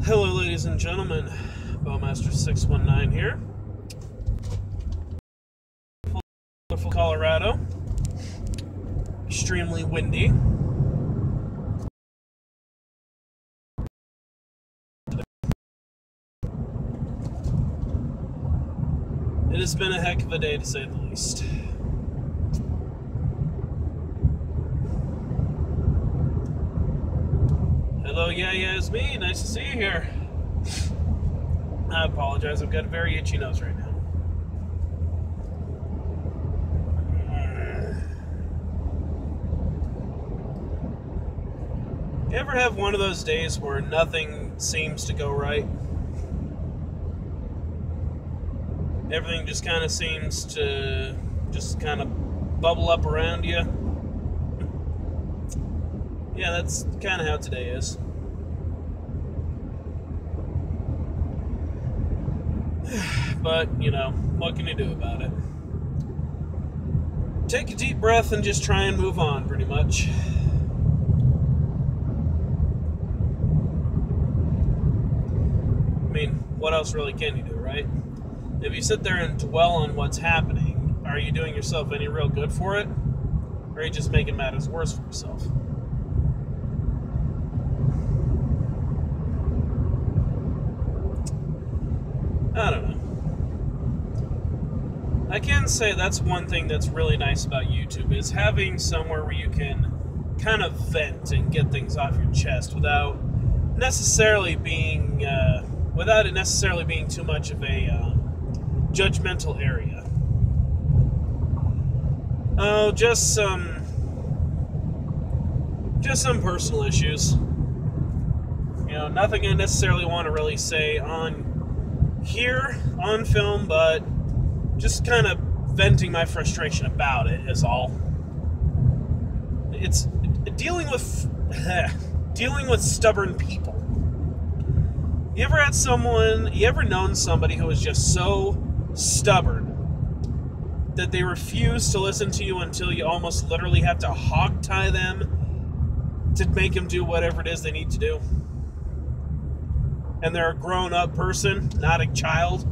Hello, ladies and gentlemen. Bowmaster619 here. Beautiful Colorado. Extremely windy. It has been a heck of a day, to say the least. Hello, yeah, it's me. Nice to see you here. I apologize. I've got a very itchy nose right now. You ever have one of those days where nothing seems to go right? Everything just kind of seems to just kind of bubble up around you? Yeah, that's kind of how today is. But, what can you do about it? Take a deep breath and just try and move on, pretty much. I mean, what else really can you do, right? If you sit there and dwell on what's happening, are you doing yourself any real good for it? Or are you just making matters worse for yourself? I don't know. I can say that's one thing that's really nice about YouTube, is having somewhere where you can kind of vent and get things off your chest without it necessarily being too much of a judgmental area. Oh, just some personal issues. Nothing I necessarily want to really say on here on film, but just kind of venting my frustration about it is all. It's dealing with stubborn people. You ever known somebody who is just so stubborn that they refuse to listen to you until you almost literally have to hogtie them to make them do whatever it is they need to do? And they're a grown-up person, not a child.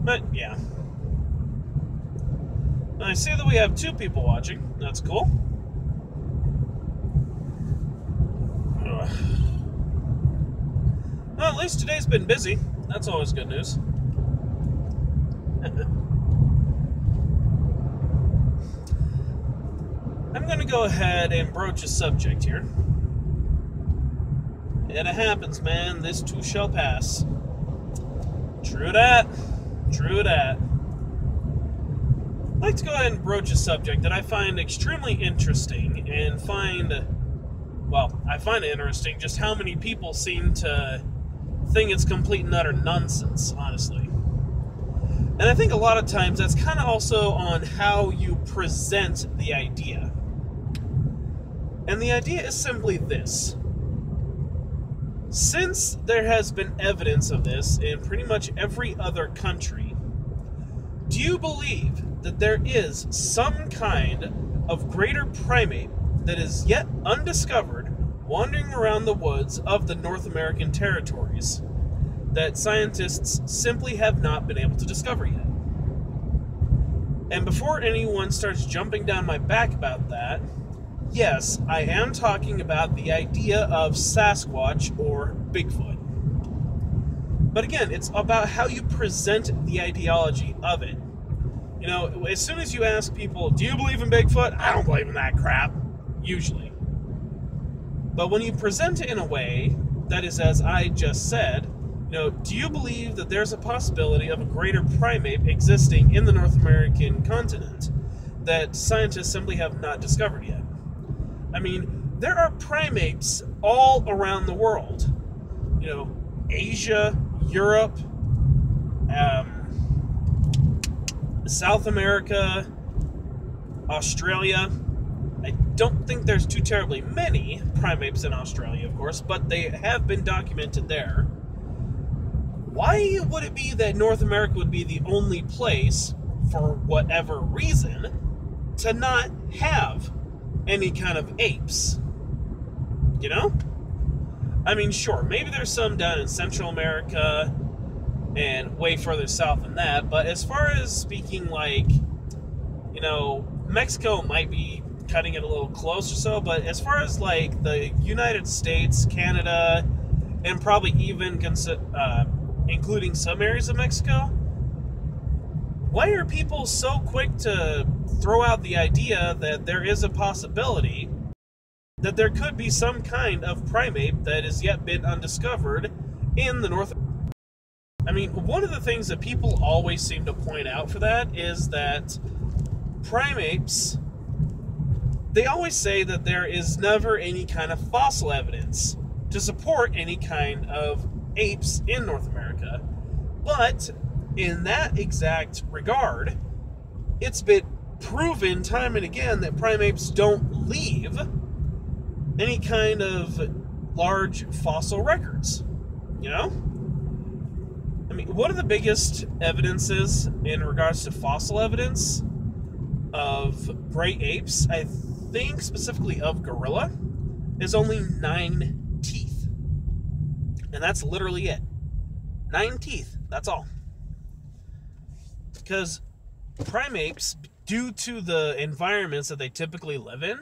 But, yeah. I see that we have 2 people watching. That's cool. Well, at least today's been busy. That's always good news. I'm going to go ahead and broach a subject here. It happens, man. This too shall pass. True that. True that. I'd like to go ahead and broach a subject that I find extremely interesting, and I find it interesting just how many people seem to think it's complete and utter nonsense, honestly. And I think a lot of times that's kind of also on how you present the idea. And the idea is simply this. Since there has been evidence of this in pretty much every other country, do you believe that there is some kind of greater primate that is yet undiscovered wandering around the woods of the North American territories that scientists simply have not been able to discover yet? And before anyone starts jumping down my back about that, yes, I am talking about the idea of Sasquatch or Bigfoot. But again, it's about how you present the ideology of it. As soon as you ask people, do you believe in Bigfoot? I don't believe in that crap, usually. But when you present it in a way that is, as I just said, do you believe that there's a possibility of a greater primate existing in the North American continent that scientists simply have not discovered yet? I mean, there are primates all around the world. Asia, Europe, South America, Australia. I don't think there's too terribly many primates in Australia, of course, but they have been documented there. Why would it be that North America would be the only place, for whatever reason, to not have any kind of apes. You know? I mean, sure, maybe there's some down in Central America and way further south than that, but as far as speaking, like, you know, Mexico might be cutting it a little close or so, but as far as, like, the United States, Canada, and probably even including some areas of Mexico, why are people so quick to throw out the idea that there is a possibility that there could be some kind of primate that has yet been undiscovered in the North? I mean, one of the things that people always seem to point out for that is that primates, they always say that there is never any kind of fossil evidence to support any kind of apes in North America. But in that exact regard, it's been proven time and again that primates don't leave any kind of large fossil records. You know? I mean, one of the biggest evidences in regards to fossil evidence of great apes, I think specifically of gorilla, is only 9 teeth. And that's literally it. 9 teeth, that's all. Because primates, due to the environments that they typically live in,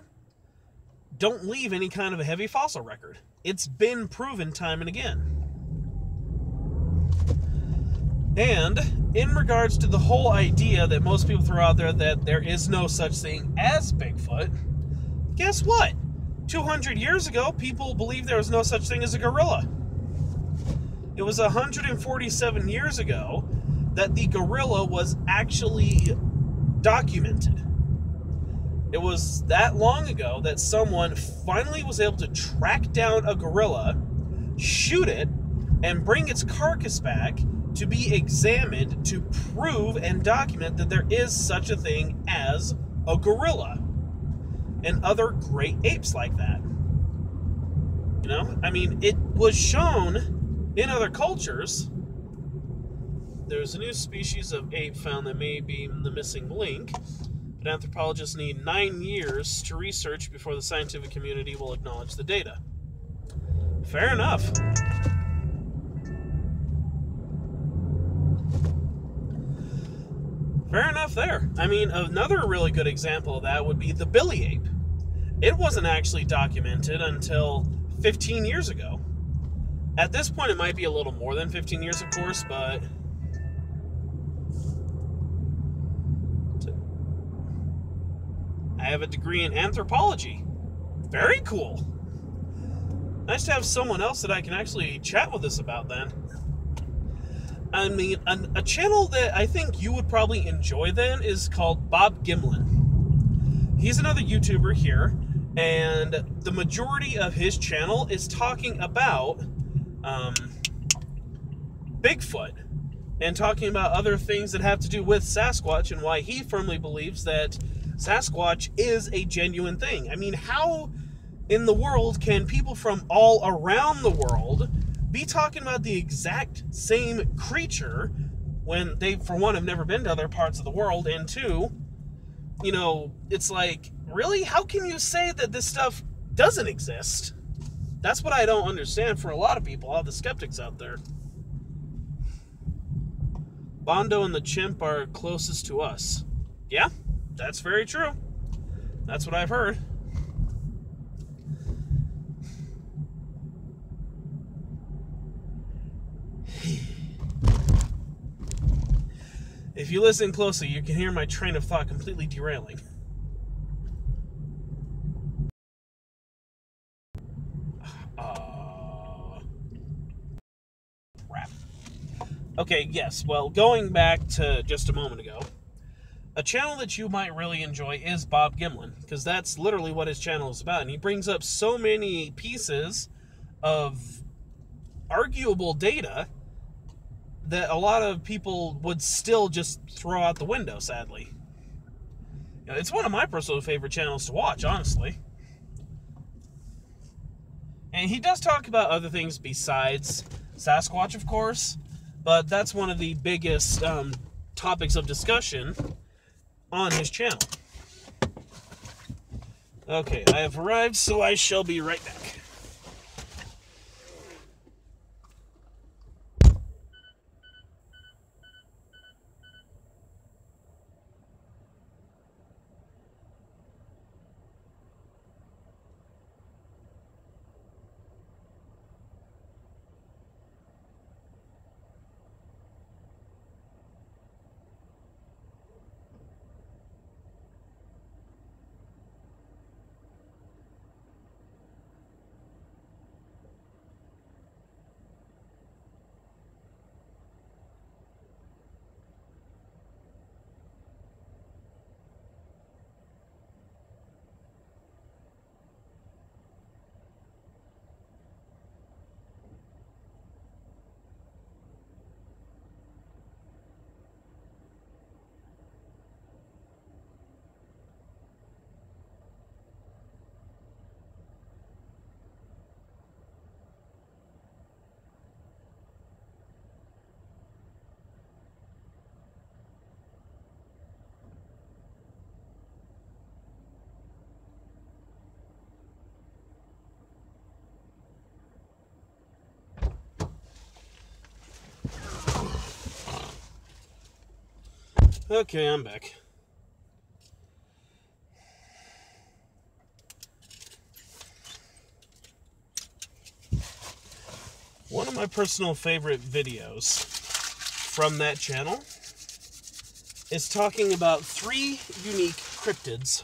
don't leave any kind of a heavy fossil record. It's been proven time and again. And in regards to the whole idea that most people throw out there that there is no such thing as Bigfoot, guess what? 200 years ago, people believed there was no such thing as a gorilla. It was 147 years ago that the gorilla was actually documented. It was that long ago that someone finally was able to track down a gorilla, shoot it, and bring its carcass back to be examined to prove and document that there is such a thing as a gorilla and other great apes like that. You know, I mean, it was shown in other cultures. There's a new species of ape found that may be the missing link, but anthropologists need 9 years to research before the scientific community will acknowledge the data. Fair enough. Fair enough there. I mean, another really good example of that would be the Billy ape. It wasn't actually documented until 15 years ago. At this point, it might be a little more than 15 years, of course, but I have a degree in anthropology. Very cool. Nice to have someone else that I can actually chat with us about then. I mean, a channel that I think you would probably enjoy then is called Bob Gimlin. He's another YouTuber here, and the majority of his channel is talking about Bigfoot and talking about other things that have to do with Sasquatch and why he firmly believes that Sasquatch is a genuine thing. I mean, how in the world can people from all around the world be talking about the exact same creature when they, for one, have never been to other parts of the world, and two, you know, it's like, really? How can you say that this stuff doesn't exist? That's what I don't understand for a lot of people, all the skeptics out there. Bondo and the chimp are closest to us. Yeah, that's very true. That's what I've heard. If you listen closely, you can hear my train of thought completely derailing. Crap. Okay, yes, well, going back to just a moment ago, a channel that you might really enjoy is Bob Gimlin, because that's literally what his channel is about, and he brings up so many pieces of arguable data that a lot of people would still just throw out the window, sadly. You know, it's one of my personal favorite channels to watch, honestly. And he does talk about other things besides Sasquatch, of course, but that's one of the biggest topics of discussion on his channel. Okay, I have arrived, so I shall be right back. Okay, I'm back. One of my personal favorite videos from that channel is talking about 3 unique cryptids.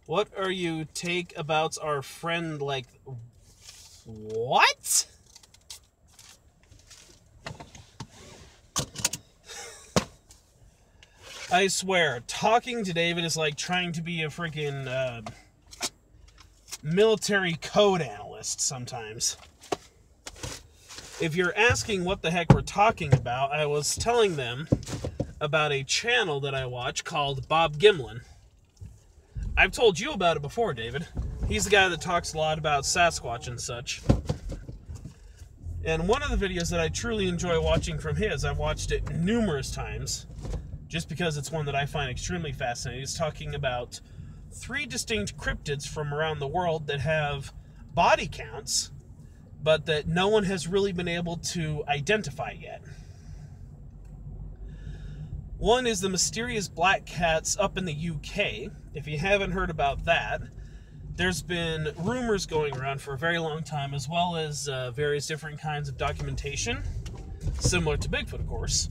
What are you take about our friend like... What? I swear, talking to David is like trying to be a freaking military code analyst sometimes. If you're asking what the heck we're talking about, I was telling them about a channel that I watch called Bob Gimlin. I've told you about it before, David. He's the guy that talks a lot about Sasquatch and such. And one of the videos that I truly enjoy watching from his, I've watched it numerous times, just because it's one that I find extremely fascinating. He's talking about 3 distinct cryptids from around the world that have body counts, but that no one has really been able to identify yet. One is the mysterious black cats up in the UK. If you haven't heard about that, there's been rumors going around for a very long time, as well as various different kinds of documentation, similar to Bigfoot, of course,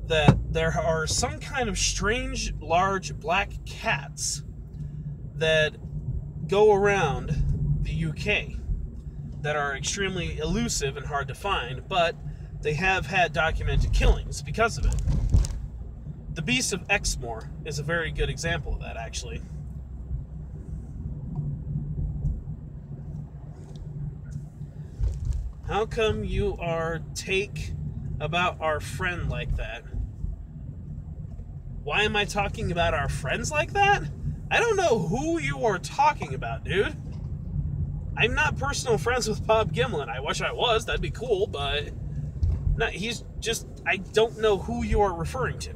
that there are some kind of strange, large black cats that go around the UK that are extremely elusive and hard to find, but they have had documented killings because of it. The Beast of Exmoor is a very good example of that, actually. How come you are take about our friend like that? Why am I talking about our friends like that? I don't know who you are talking about, dude. I'm not personal friends with Bob Gimlin. I wish I was. That'd be cool, but... no, he's just... I don't know who you are referring to.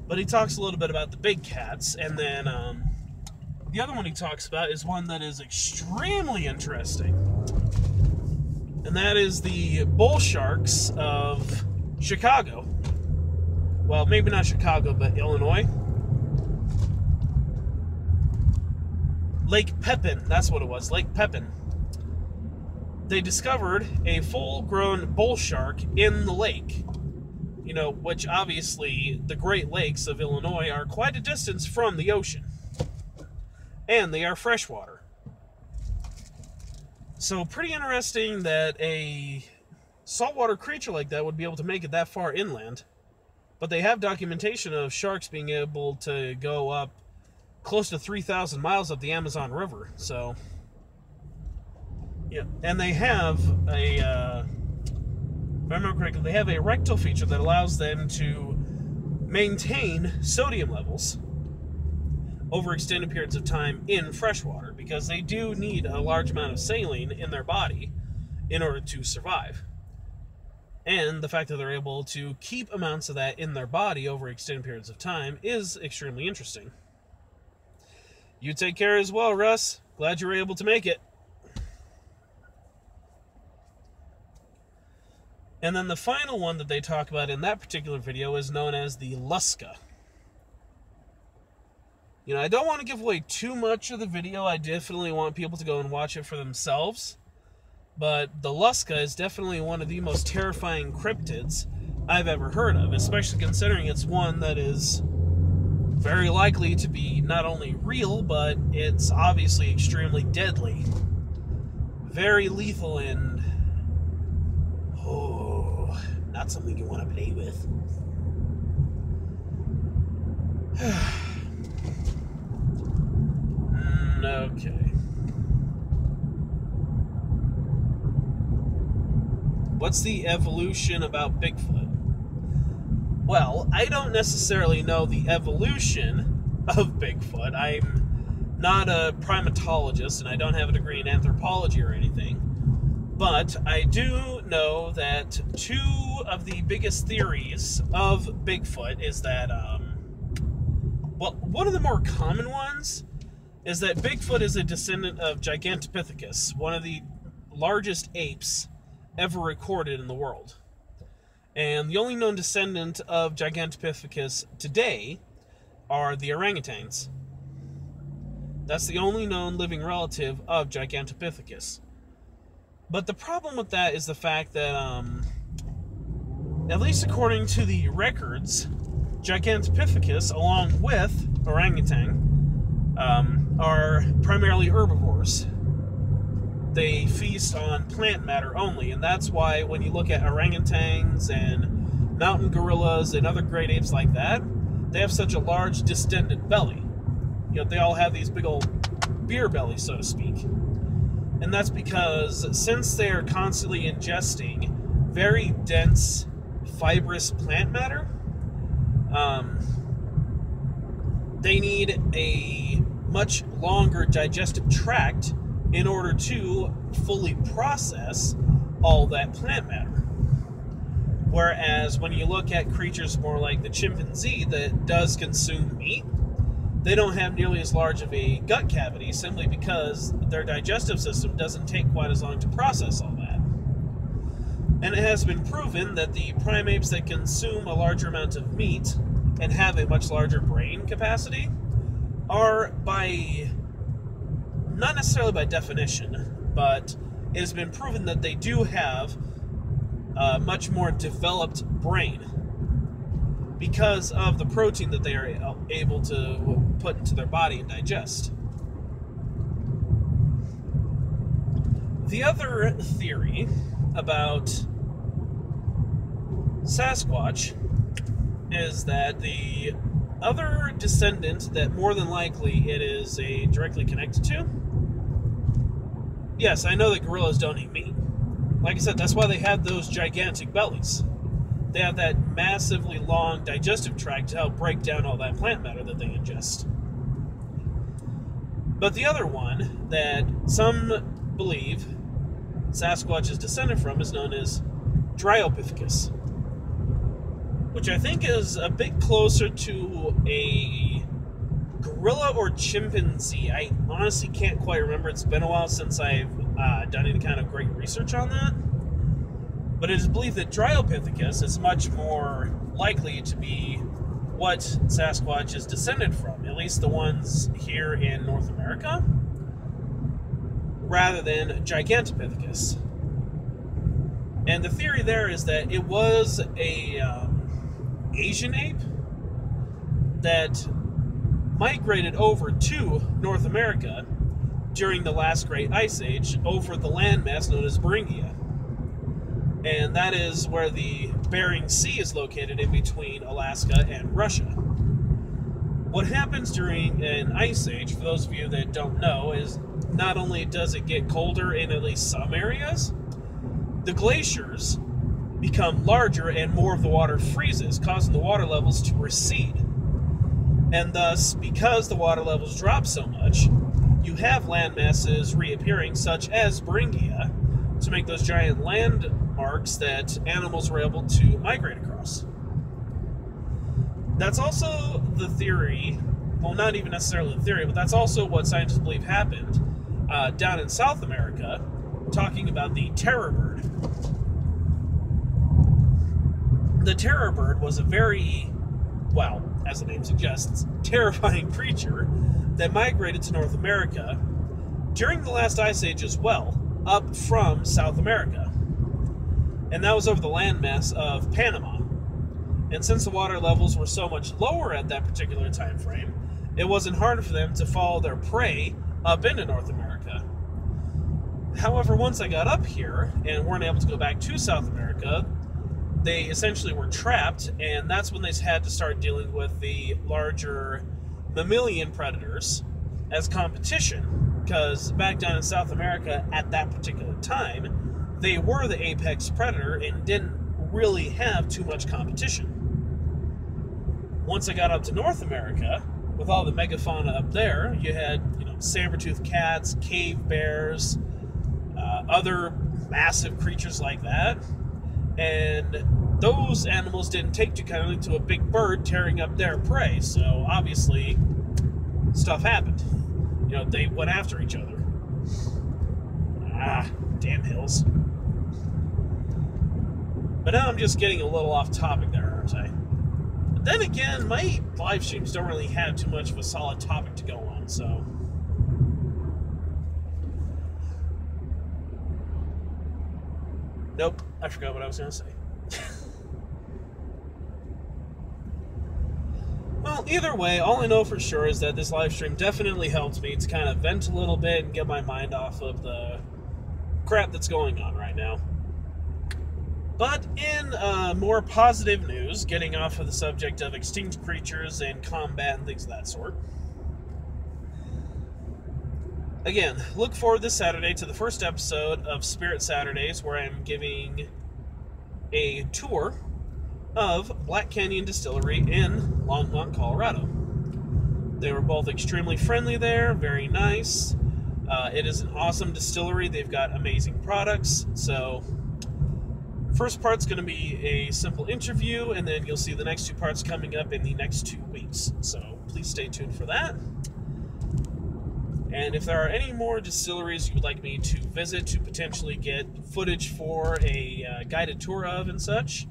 But he talks a little bit about the big cats, and then the other one he talks about is one that is extremely interesting. And that is the bull sharks of Chicago. Well, maybe not Chicago, but Illinois. Lake Pepin, that's what it was, Lake Pepin. They discovered a full-grown bull shark in the lake. You know, which obviously the Great Lakes of Illinois are quite a distance from the ocean. And they are freshwater. So pretty interesting that a saltwater creature like that would be able to make it that far inland. But they have documentation of sharks being able to go up close to 3,000 miles up the Amazon River. So, yeah. And they have a, if I remember correctly, they have a rectal feature that allows them to maintain sodium levels over extended periods of time in freshwater, because they do need a large amount of saline in their body in order to survive. And the fact that they're able to keep amounts of that in their body over extended periods of time is extremely interesting. You take care as well, Russ. Glad you were able to make it. And then the final one that they talk about in that particular video is known as the Lusca. You know, I don't want to give away too much of the video. I definitely want people to go and watch it for themselves. But the Lusca is definitely one of the most terrifying cryptids I've ever heard of, especially considering it's one that is very likely to be not only real, but it's obviously extremely deadly. Very lethal and... oh, not something you want to play with. Okay. What's the evolution about Bigfoot? Well, I don't necessarily know the evolution of Bigfoot. I'm not a primatologist, and I don't have a degree in anthropology or anything. But I do know that two of the biggest theories of Bigfoot is that, well, one of the more common ones is that Bigfoot is a descendant of Gigantopithecus, one of the largest apes ever recorded in the world. And the only known descendant of Gigantopithecus today are the orangutans. That's the only known living relative of Gigantopithecus. But the problem with that is the fact that, at least according to the records, Gigantopithecus, along with orangutan, are primarily herbivores. They feast on plant matter only, and that's why when you look at orangutans and mountain gorillas and other great apes like that, they have such a large distended belly. You know, they all have these big old beer bellies, so to speak. And that's because since they are constantly ingesting very dense, fibrous plant matter, they need a much longer digestive tract in order to fully process all that plant matter. Whereas when you look at creatures more like the chimpanzee that does consume meat, they don't have nearly as large of a gut cavity simply because their digestive system doesn't take quite as long to process all that. And it has been proven that the primates that consume a larger amount of meat and have a much larger brain capacity are by... not necessarily by definition, but it has been proven that they do have a much more developed brain because of the protein that they are able to put into their body and digest. The other theory about Sasquatch is that the other descendant that more than likely it is directly connected to. Yes, I know that gorillas don't eat meat. Like I said, that's why they have those gigantic bellies. They have that massively long digestive tract to help break down all that plant matter that they ingest. But the other one that some believe Sasquatch is descended from is known as Dryopithecus, which I think is a bit closer to a gorilla or chimpanzee. I honestly can't quite remember. It's been a while since I've done any kind of great research on that. But it is believed that Dryopithecus is much more likely to be what Sasquatch is descended from, at least the ones here in North America, rather than Gigantopithecus. And the theory there is that it was a Asian ape that migrated over to North America during the last Great Ice Age over the landmass known as Beringia. And that is where the Bering Sea is located in between Alaska and Russia. What happens during an ice age, for those of you that don't know, is not only does it get colder in at least some areas, the glaciers become larger and more of the water freezes, causing the water levels to recede. And thus, because the water levels drop so much, you have land masses reappearing, such as Beringia, to make those giant land marks that animals were able to migrate across. That's also the theory, well, not even necessarily the theory, but that's also what scientists believe happened down in South America, talking about the terror bird. The terror bird was a very, well, as the name suggests, terrifying creature that migrated to North America during the last ice age as well, up from South America. And that was over the landmass of Panama. And since the water levels were so much lower at that particular time frame, it wasn't hard for them to follow their prey up into North America. However, once they got up here and weren't able to go back to South America, they essentially were trapped, and that's when they had to start dealing with the larger mammalian predators as competition, because back down in South America at that particular time, they were the apex predator and didn't really have too much competition. Once I got up to North America, with all the megafauna up there, you had, saber-toothed cats, cave bears, other massive creatures like that, and those animals didn't take too kindly to a big bird tearing up their prey, so obviously stuff happened. They went after each other. Damn hills. But now I'm just getting a little off topic there, aren't I? But then again, my live streams don't really have too much of a solid topic to go on, so... Nope, I forgot what I was going to say. Well, either way, all I know for sure is that this live stream definitely helped me to kind of vent a little bit and get my mind off of the crap that's going on right now. But in more positive news, getting off of the subject of extinct creatures and combat and things of that sort. Again, look forward this Saturday to the first episode of Spirit Saturdays, where I'm giving a tour of Black Canyon Distillery in Longmont, Colorado. They were both extremely friendly there, very nice. It is an awesome distillery. They've got amazing products. So, first part's going to be a simple interview, and then you'll see the next two parts coming up in the next 2 weeks. So, please stay tuned for that. And if there are any more distilleries you would like me to visit to potentially get footage for a guided tour of and such,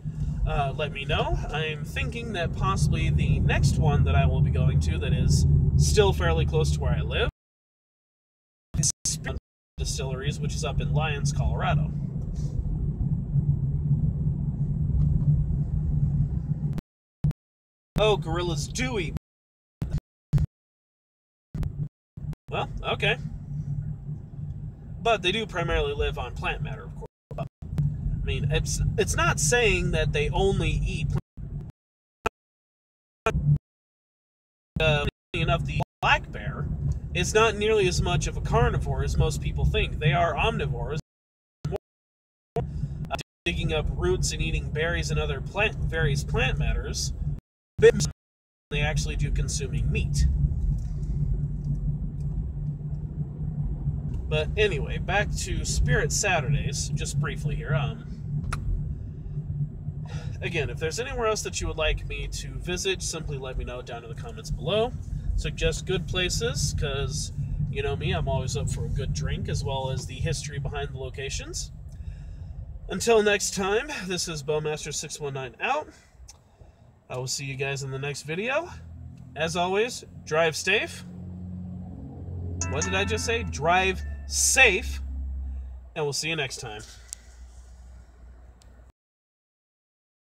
let me know. I'm thinking that possibly the next one that I will be going to that is still fairly close to where I live is Distilleries, which is up in Lyons, Colorado. Oh, gorillas do eat. Well, okay. But they do primarily live on plant matter, of course. I mean, it's not saying that they only eat enough. The black bear is not nearly as much of a carnivore as most people think. They are omnivores, digging up roots and eating berries and other various plant matters. They actually do consuming meat. But anyway, back to Spirit Saturdays, just briefly here. Again, if there's anywhere else that you would like me to visit, simply let me know down in the comments below. Suggest good places, because, you know me, I'm always up for a good drink, as well as the history behind the locations. Until next time, this is Bowmaster619 out. I will see you guys in the next video. As always, drive safe. What did I just say? Drive safe. And we'll see you next time.